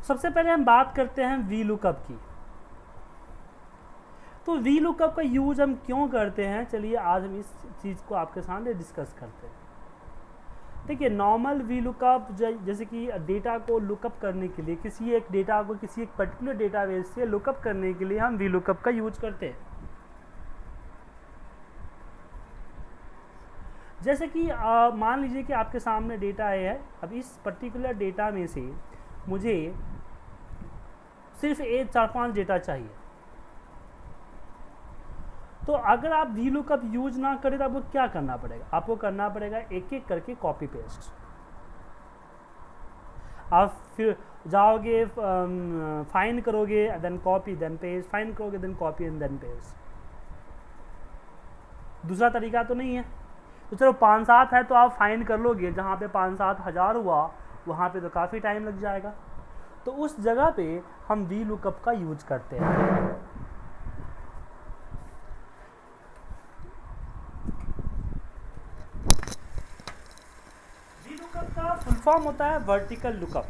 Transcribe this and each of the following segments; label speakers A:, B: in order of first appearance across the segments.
A: सबसे पहले हम बात करते हैं वी लुकअप की। तो वी लुकअप का यूज हम क्यों करते हैं, चलिए आज हम इस चीज़ को आपके सामने डिस्कस करते हैं। देखिए, नॉर्मल वी लुकअप जैसे कि डेटा को लुकअप करने के लिए, किसी एक डेटा को किसी एक पर्टिकुलर डेटाबेस से लुकअप करने के लिए हम वी लुकअप का यूज करते हैं। जैसे कि मान लीजिए कि आपके सामने डेटा है, अब इस पर्टिकुलर डेटा में से मुझे सिर्फ 4-5 डेटा चाहिए। तो अगर आप वी लुकअप यूज ना करें तो आपको क्या करना पड़ेगा, आपको करना पड़ेगा एक एक करके कॉपी पेस्ट। आप फिर जाओगे, फाइंड करोगे, then copy then paste, find करोगे then copy and then paste. दूसरा तरीका तो नहीं है। तो चलो 5-7 है तो आप फाइंड कर लोगे, जहाँ पे 5-7 हज़ार हुआ वहाँ पे तो काफ़ी टाइम लग जाएगा। तो उस जगह पे हम वी लुकअप का यूज करते हैं। वी लुकअप का फुल फॉर्म होता है वर्टिकल लुकअप।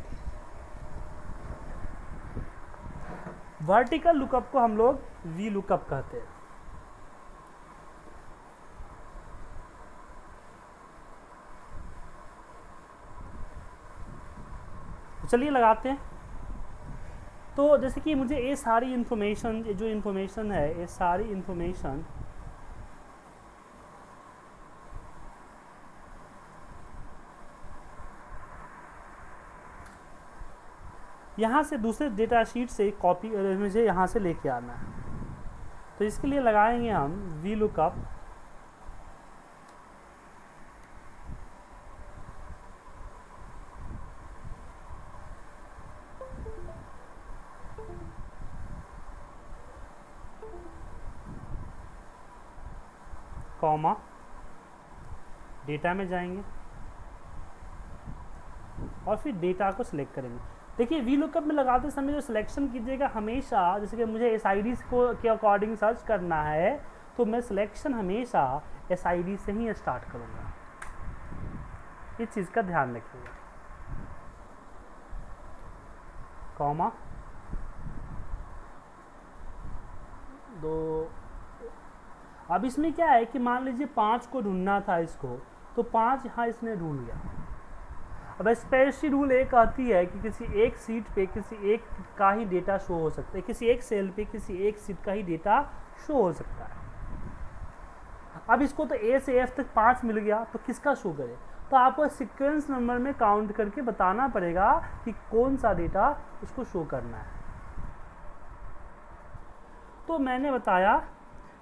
A: वर्टिकल लुकअप को हम लोग वी लुकअप कहते हैं। तो चलिए लगाते हैं। तो जैसे कि मुझे ये सारी इन्फॉर्मेशन, जो इन्फॉर्मेशन है, ये सारी इन्फॉर्मेशन यहाँ से दूसरे डेटा शीट से कॉपी मुझे यहाँ से लेके आना है। तो इसके लिए लगाएंगे हम वी लुकअप कॉमा, डेटा में जाएंगे और फिर डेटा को सिलेक्ट करेंगे। देखिए, वी लुकअप में लगाते समय जो सिलेक्शन कीजिएगा हमेशा, जैसे कि मुझे एस आई डी को के अकॉर्डिंग सर्च करना है तो मैं सिलेक्शन हमेशा एस आई डी से ही स्टार्ट करूँगा। इस चीज़ का ध्यान रखिएगा। कॉमा, दो। अब इसमें क्या है कि मान लीजिए 5 को ढूंढना था इसको, तो 5 यहाँ इसने ढूंढ लिया। अब स्पेशल रूल एक आती है कि किसी एक सीट पे किसी एक का ही डेटा शो हो सकता है, किसी एक सेल पे किसी एक सीट का ही डेटा शो हो सकता है। अब इसको तो ए से एफ तक 5 मिल गया, तो किसका शो करे? तो आपको सीक्वेंस नंबर में काउंट करके बताना पड़ेगा कि कौन सा डेटा उसको शो करना है। तो मैंने बताया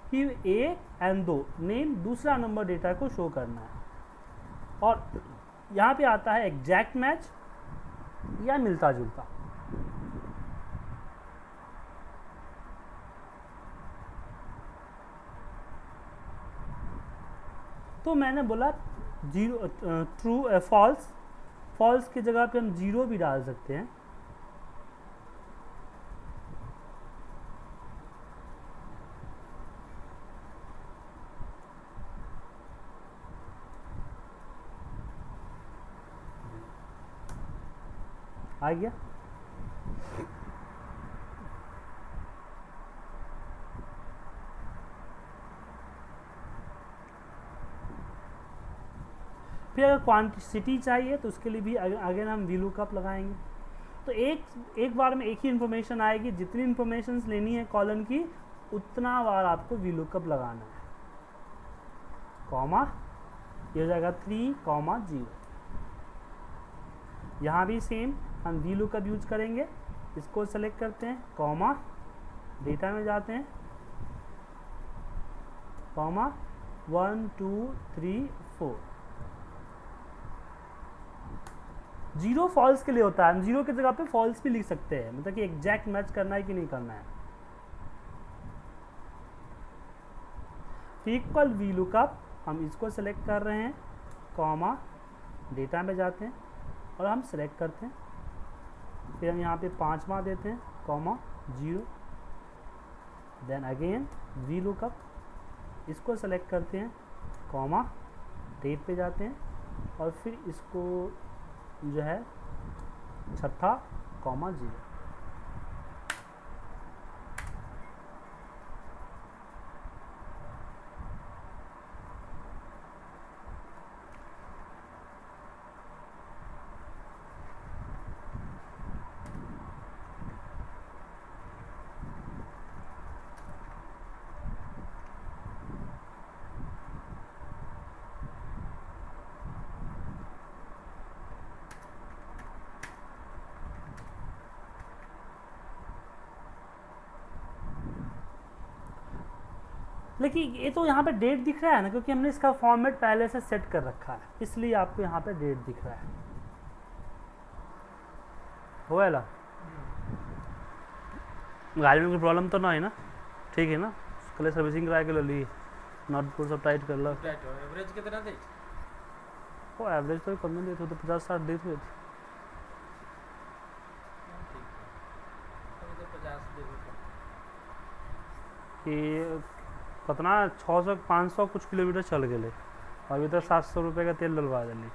A: कि ए एंड 2 नेम दूसरा नंबर डेटा को शो करना है, और यहाँ पे आता है एग्जैक्ट मैच या मिलता जुलता। तो मैंने बोला जीरो, ट्रू, फॉल्स। फॉल्स की जगह पे हम 0 भी डाल सकते हैं। आ गया। फिर अगर क्वांटिटी चाहिए तो उसके लिए भी अगेन हम वी लुकअप लगाएंगे। तो एक बार में एक ही इन्फॉर्मेशन आएगी, जितनी इन्फॉर्मेशन लेनी है कॉलम की उतना बार आपको वी लुकअप लगाना है। कॉमा, ये हो जाएगा 3,0। यहाँ भी सेम हम वी लुकअप यूज करेंगे। इसको सेलेक्ट करते हैं, कॉमा, डेटा में जाते हैं, कॉमा 1 2 3 4। 0 फॉल्स के लिए होता है, हम 0 की जगह पे फॉल्स भी लिख सकते हैं, मतलब कि एग्जैक्ट मैच करना है कि नहीं करना है। इक्वल वी लुकअप, हम इसको सेलेक्ट कर रहे हैं, कॉमा, डेटा में जाते हैं और हम सेलेक्ट करते हैं। फिर हम यहाँ पे 5वां देते हैं, comma 0, then again we look up, इसको सेलेक्ट करते हैं, कॉमा, डेट पे जाते हैं और फिर इसको जो है 6 कॉमा 0। लेकिन ये तो यहाँ पे डेट दिख रहा है ना, क्योंकि हमने इसका फॉर्मेट पहले से सेट कर रखा है, इसलिए आपको यहाँ पे डेट दिख रहा है। हो ना, गाड़ी में कोई प्रॉब्लम तो ना है ना? ठीक है ना? कल सर्विसिंग करा के ली, नॉट पुट सब टाइट कर लो।
B: एवरेज कितना दे?
A: वो एवरेज तो कम नहीं देते, तो 50-60 देते थे। कि कितना 600-500 कुछ किलोमीटर चल गए, अभी तक 700 रुपये का तेल डलवा दिली।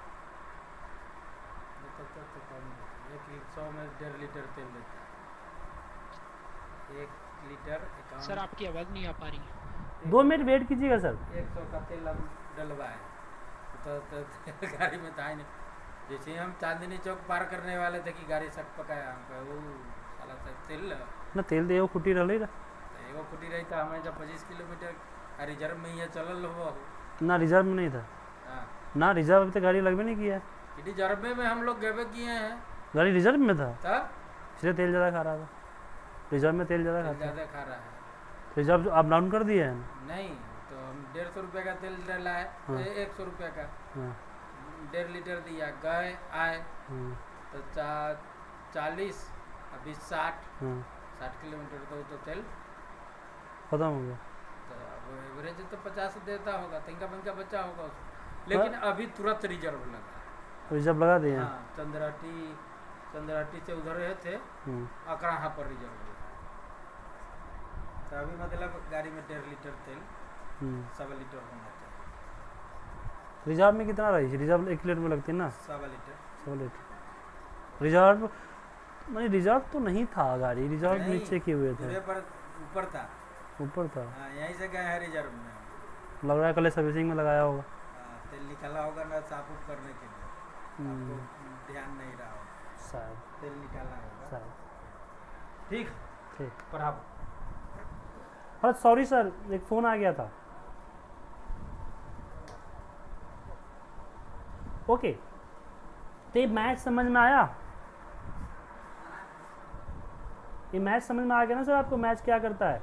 B: 100 में 1.5 लीटर तेल देता है। 1 लीटर
C: सर आपकी आवाज़ नहीं आ पा रही है।
A: 2 मिनट वेट कीजिएगा सर।
B: 100 का तेल हम डलवाए तो गाड़ी में था ही नहीं। जैसे ही हम चांदनी चौक पार करने वाले थे कि गाड़ी सट पकाया हमको, वो साला तेल
A: ना तेल दे खुटी रही ना,
B: एगो खुटी रही था। हमें जब 25 किलोमीटर रिजर्व में ही चलल हो
A: ना, रिजर्व में नहीं था।
B: हाँ,
A: ना रिजर्व में तो गाड़ी लगभग नहीं किया।
B: रिजर्व में हम लोग गए किए हैं,
A: गाड़ी रिजर्व में था,
B: तब
A: इसलिए तेल ज़्यादा खा रहा था। रिजर्व में तेल ज़्यादा खाता है।
B: ज़्यादा खा रहा है।
A: रिजर्व आप डाउन कर दिए हैं?
B: नहीं, तो हम 150 रुपये का तेल डाला है।
A: हाँ।
B: 100 रुपये का
A: हाँ
B: 1.5 लीटर दिया, गए आए
A: हाँ
B: तो 40 अभी 60
A: हाँ
B: 60 किलोमीटर तो तेल
A: खत्म हो गया।
B: तो अब एवरेज तो 50 देता होगा, तिनका पंका बचा होगा उसमें। लेकिन अभी तुरंत रिजर्व लगा।
A: रिजर्व लगा दिए हैं?
B: हाँ, चंद्राटी से उधर रहे थे, अकराहा पर रिजर्व हुआ। तो अभी मतलब गाड़ी में 1.5 लीटर तेल 1.25 लीटर होना चाहिए।
A: रिजर्व में कितना रही? रिजर्व 1 लीटर में लगती है ना?
B: 1.25 लीटर।
A: 100 लीटर रिजर्व नहीं, रिजर्व तो नहीं था गाड़ी, रिजर्व नीचे किए हुए थे,
B: ऊपर था।
A: ऊपर था।
B: हाँ, यहीं से गए हैं रिजर्व में।
A: लग रहा है कल सर्विसिंग में लगाया होगा।
B: तेल निकाला होगा ना साफ उफ करने के लिए, आपको ध्यान नहीं रहा होगा,
A: शायद
B: तेल निकाला होगा
A: शायद।
B: ठीक
A: ठीक।
B: पढ़ाओ।
A: अरे सॉरी सर, एक फ़ोन आ गया था। ओके, तो ये मैच समझ में आया? ये मैच समझ में आ गया ना सर आपको? मैच क्या करता है?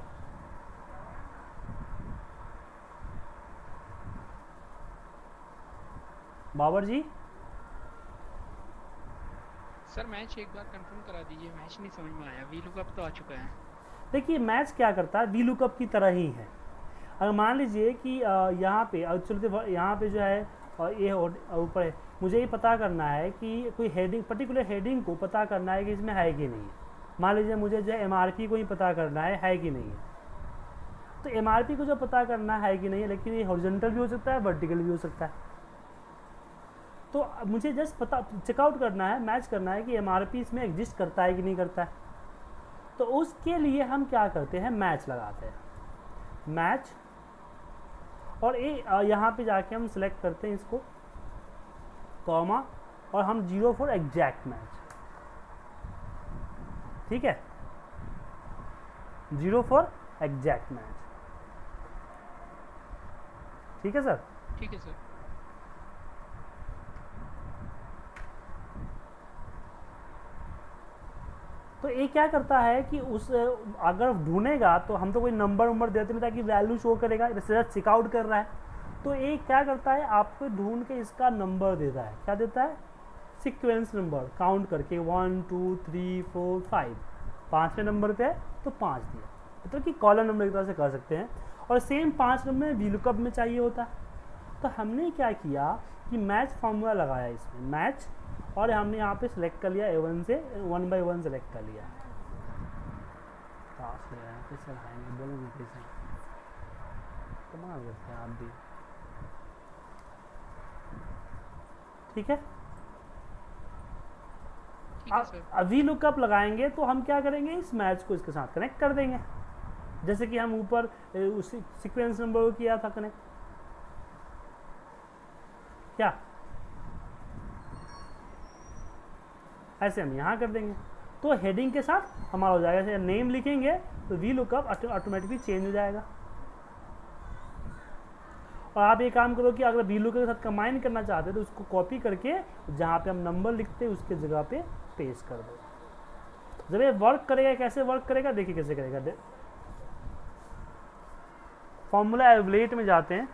A: बाबर जी
C: सर मैच एक बार कंफर्म करा दीजिए, मैच नहीं समझ में आया। वी लुकअप तो आ चुका है।
A: देखिए मैच क्या करता है, वी लुकअप की तरह ही है। अगर मान लीजिए कि यहाँ पे चलते यहाँ पे जो है ये ऊपर है, मुझे ये पता करना है कि कोई हेडिंग, पर्टिकुलर हेडिंग को पता करना है कि इसमें है कि नहीं है। मान लीजिए मुझे जो है MRP को ही पता करना है कि नहीं है। तो MRP को जो पता करना है कि नहीं है, लेकिन ये हॉरिजॉन्टल भी हो सकता है, वर्टिकल भी हो सकता है। तो मुझे जस्ट पता चेकआउट करना है, मैच करना है कि MRP इसमें एग्जिस्ट करता है कि नहीं करता है। तो उसके लिए हम क्या करते हैं, मैच लगाते हैं। मैच, और ये यहाँ पे जाके हम सिलेक्ट करते हैं इसको, कॉमा, और हम 0 फॉर एग्जैक्ट मैच। ठीक है, 0 फॉर एग्जैक्ट मैच। ठीक है सर?
C: ठीक है सर।
A: तो ये क्या करता है कि उस अगर ढूंढेगा तो हम तो कोई नंबर वंबर देते नहीं ताकि वैल्यू शो करेगा, रिसर्च चेकआउट कर रहा है। तो ये क्या करता है, आपको ढूंढ के इसका नंबर देता है। क्या देता है? सीक्वेंस नंबर काउंट करके 1 2 3 4 5, 5वें नंबर पे है तो 5 दिया, मतलब कि कॉलम नंबर की तरह से कर सकते हैं। और सेम 5 नंबर वी लुकअप में चाहिए होता है। तो हमने क्या किया कि मैच फार्मूला लगाया इसमें, मैच, और हमने यहाँ पे सिलेक्ट कर लिया A1 से 1 by 1 सेलेक्ट कर लिया। कैसे लगाएंगे बोलोगे? कैसे कमाल करते हैं आप भी। ठीक है,
C: ठीक है सर।
A: अभी लुकअप लगाएंगे तो हम क्या करेंगे, इस मैच को इसके साथ कनेक्ट कर देंगे, जैसे कि हम ऊपर उसी सीक्वेंस नंबर को किया था कनेक्ट। क्या ऐसे हम यहाँ कर देंगे, तो हेडिंग के साथ हमारा हो जाएगा। जैसे नेम लिखेंगे तो वी लुकअप ऑटोमेटिकली चेंज हो जाएगा। और आप ये काम करो कि अगर वी लुकअप के साथ कंबाइन करना चाहते हैं तो उसको कॉपी करके जहाँ पे हम नंबर लिखते हैं उसके जगह पे पेस्ट कर दो। जब ये वर्क करेगा, कैसे वर्क करेगा देखिए कैसे करेगा। फॉर्मूला एवलेट में जाते हैं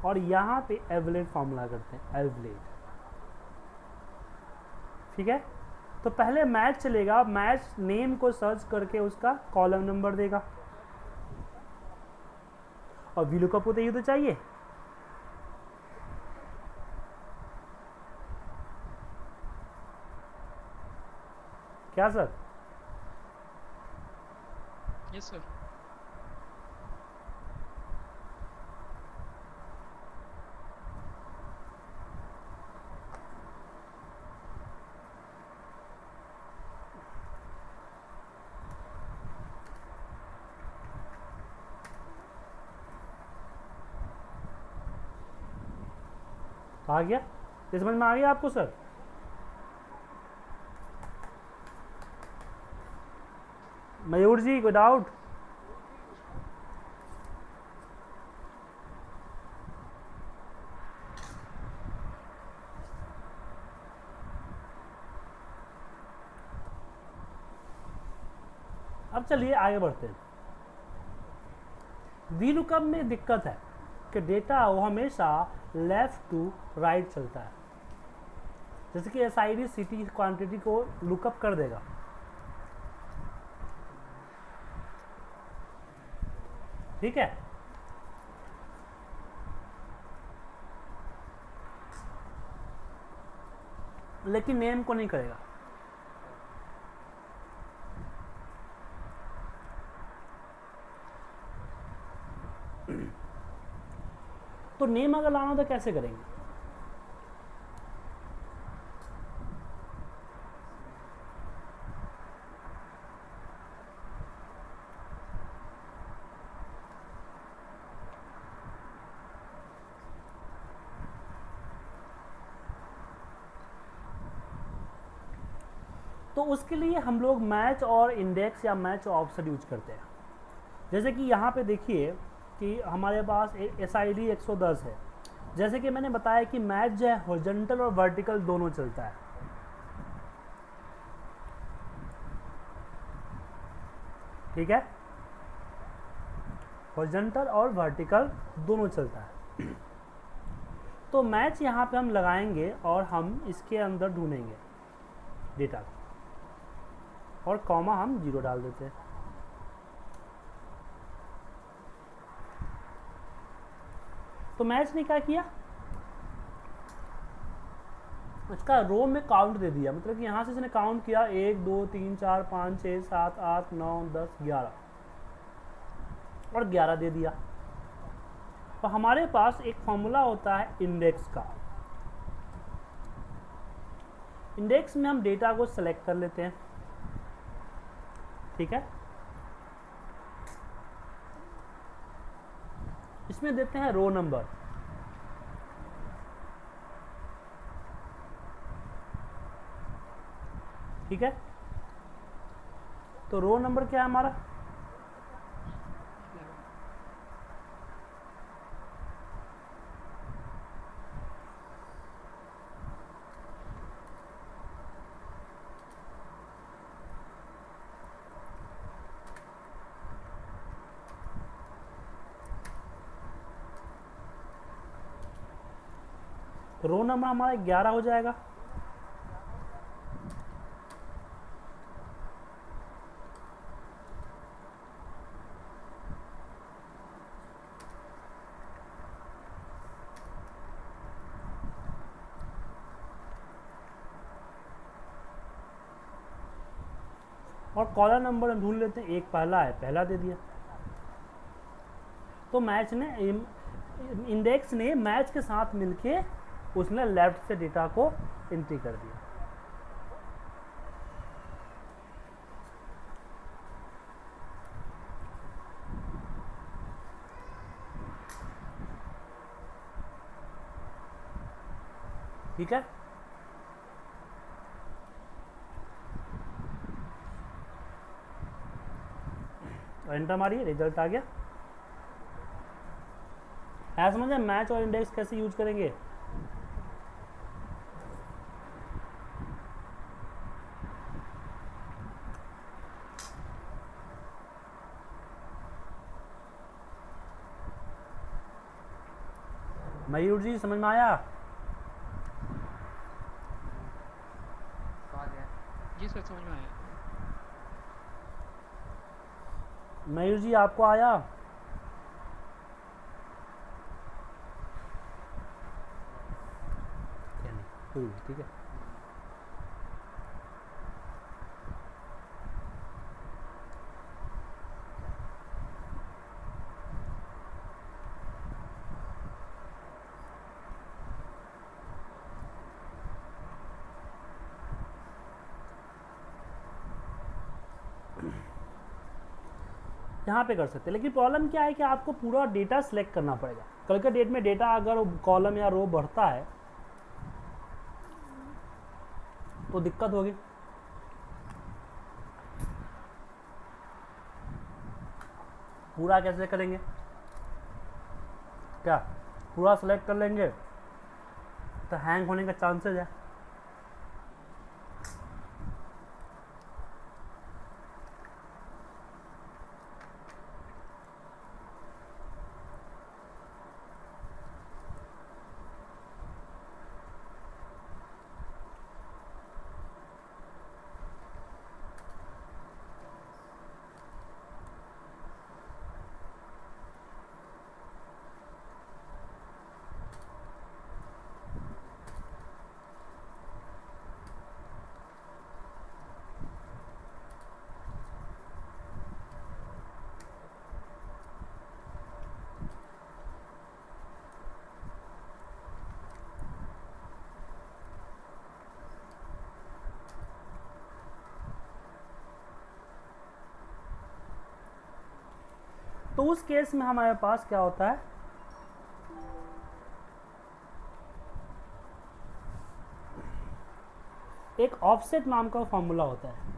A: और यहाँ पे एवलेट फॉर्मूला करते हैं, एवलेट। ठीक है, तो पहले मैच चलेगा, मैच नेम को सर्च करके उसका कॉलम नंबर देगा, और वी लुकअप होते ही तो चाहिए। क्या सर?
C: Yes sir.
A: आ गया? ये समझ में आ गया आपको सर? मयूर जी कोई डाउट? अब चलिए आगे बढ़ते हैं। वी लुकअप में दिक्कत है कि डेटा वो हमेशा लेफ्ट टू राइट चलता है। जैसे कि SID सिटी क्वांटिटी को लुकअप कर देगा, ठीक है, लेकिन नेम को नहीं करेगा। तो नेम अगर लाना हो तो कैसे करेंगे? तो उसके लिए हम लोग मैच और इंडेक्स या मैच ऑफसेट यूज करते हैं। जैसे कि यहाँ पे देखिए कि हमारे पास SID 110 है। जैसे कि मैंने बताया कि मैच जो है हॉरिजॉन्टल और वर्टिकल दोनों चलता है, ठीक है, हॉरिजॉन्टल और वर्टिकल दोनों चलता है। तो मैच यहाँ पे हम लगाएंगे और हम इसके अंदर ढूंढेंगे डेटा को, और कॉमा हम 0 डाल देते हैं। तो मैच ने क्या किया, इसका रो में काउंट दे दिया, मतलब कि यहां से इसने काउंट किया 1 2 3 4 5 6 7 8 9 10 11 और 11 दे दिया। तो हमारे पास एक फॉर्मूला होता है इंडेक्स का। इंडेक्स में हम डेटा को सेलेक्ट कर लेते हैं, ठीक है, इसमें देते हैं रो नंबर, ठीक है। तो रो नंबर क्या है हमारा, तो रो नंबर हमारा 11 हो जाएगा। और कॉलम नंबर हम ढूंढ लेते हैं, एक पहला है, पहला दे दिया। तो मैच ने इंडेक्स ने मैच के साथ मिलके उसने लेफ्ट से डेटा को एंट्री कर दिया। ठीक है, एंटर मारिए, रिजल्ट आ गया। ऐसा समझे मैच और इंडेक्स कैसे यूज करेंगे। मयूर जी समझ में आया।
C: जी सर समझ में आया।
A: मयूर जी आपको आया। कोई नहीं, ठीक है। यहाँ पे कर सकते हैं, लेकिन प्रॉब्लम क्या है कि आपको पूरा डेटा सिलेक्ट करना पड़ेगा। कल के डेट में डेटा अगर कॉलम या रो बढ़ता है तो दिक्कत होगी। पूरा कैसे करेंगे, क्या पूरा सिलेक्ट कर लेंगे तो हैंग होने का चांसेस है। तो उस केस में हमारे पास क्या होता है, एक ऑफसेट नाम का फॉर्मूला होता है।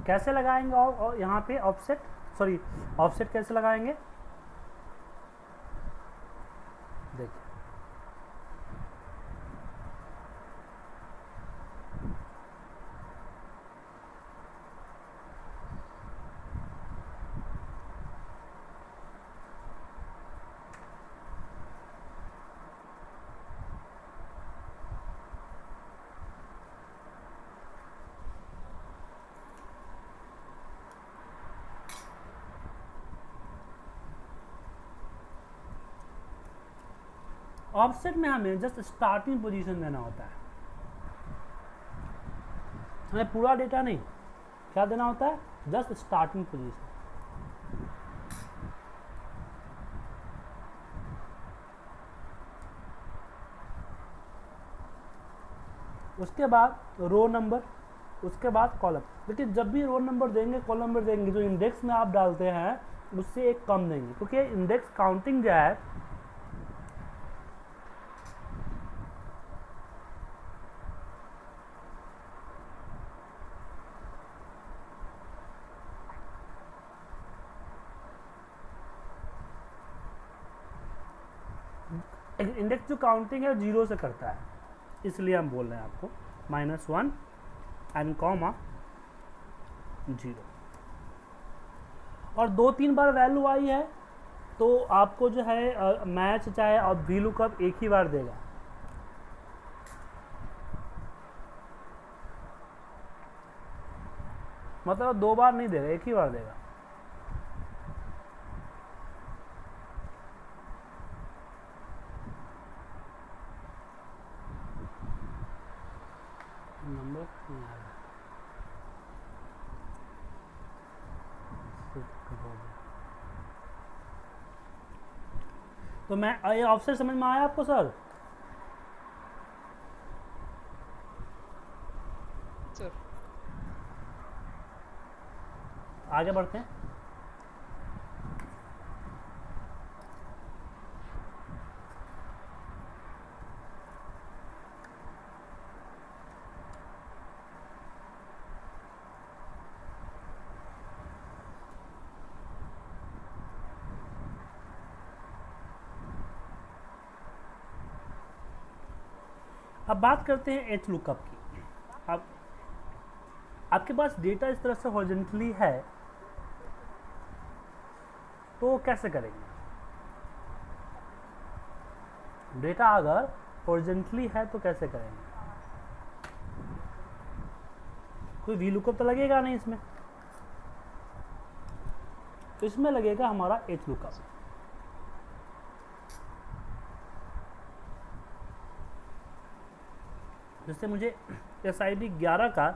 A: कैसे लगाएंगे और यहाँ पे ऑफसेट, सॉरी ऑफसेट कैसे लगाएंगे, देखिए ऑफसेट में हमें जस्ट स्टार्टिंग पोजीशन देना होता है, हमें पूरा डेटा नहीं, क्या देना होता है, जस्ट स्टार्टिंग पोजीशन। उसके बाद रो नंबर, उसके बाद कॉलम। लेकिन जब भी रोल नंबर देंगे कॉलम नंबर देंगे, जो इंडेक्स में आप डालते हैं उससे एक कम देंगे, क्योंकि इंडेक्स काउंटिंग जो है इंडेक्स जो काउंटिंग है 0 से करता है, इसलिए हम बोल रहे हैं आपको -1 एंड कॉमा 0। और 2-3 बार वैल्यू आई है तो आपको जो है मैच चाहे और वी लुकअप एक ही बार देगा। मतलब 2 बार नहीं देगा, एक ही बार देगा। नंबर नहीं आ रहा। तो मैं ये ऑफसेट समझ में आया आपको सर?
C: सर
A: आगे बढ़ते हैं। अब बात करते हैं एच लुकअप की। अब आपके पास डेटा इस तरह से हॉरिजॉन्टली है तो कैसे करेंगे? डेटा अगर हॉरिजॉन्टली है तो कैसे करेंगे? कोई वी लुकअप तो लगेगा नहीं इसमें, तो इसमें लगेगा हमारा एच लुकअप। जैसे मुझे SID 11 का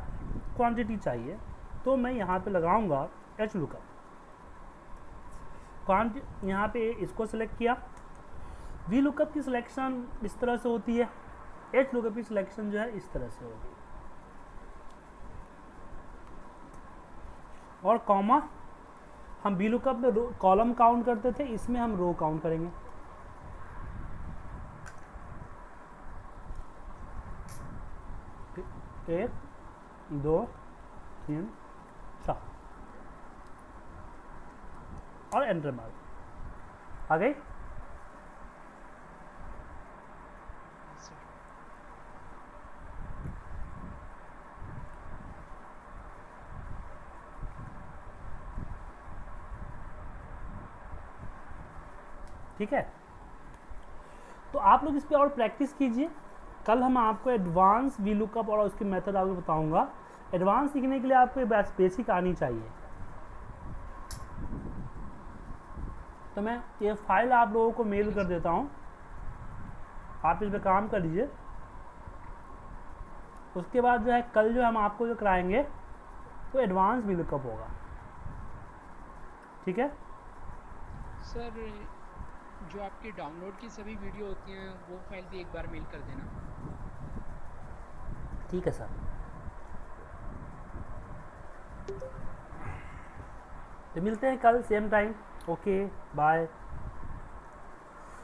A: क्वांटिटी चाहिए तो मैं यहाँ पे लगाऊंगा एच लुकअप। यहाँ पे इसको सिलेक्ट किया। वी लुकअप की सिलेक्शन इस तरह से होती है, एच लुकअप की सिलेक्शन जो है इस तरह से होगी। और कॉमा हम वी लुकअप में कॉलम काउंट करते थे, इसमें हम रो काउंट करेंगे। एक 2 3 4 और एंटर मार आ गई।
C: सर
A: ठीक है, तो आप लोग इस पे और प्रैक्टिस कीजिए। कल हम आपको एडवांस वी लुकअप और उसके मेथड आपको बताऊंगा। एडवांस सीखने के लिए आपको बेसिक आनी चाहिए। तो मैं ये फाइल आप लोगों को मेल कर देता हूँ, आप इस पे काम कर लीजिए। उसके बाद जो है कल जो हम आपको जो कराएंगे तो एडवांस वी लुकअप होगा। ठीक है
C: सर, जो आपकी डाउनलोड की सभी वीडियो होती हैं वो फाइल भी एक बार मेल कर देना।
A: ठीक है सर। तो मिलते हैं कल same time. Okay bye.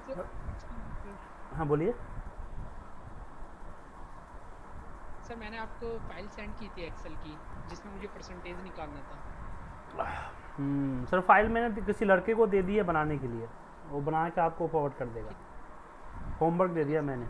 C: Sir
A: हाँ बोलिए।
C: सर मैंने आपको फाइल सेंड की थी एक्सेल की, जिसमें मुझे परसेंटेज निकालना था।
A: सर फाइल मैंने किसी लड़के को दे दी है बनाने के लिए, वो बना के आपको फॉरवर्ड कर देगा। होमवर्क दे दिया मैंने।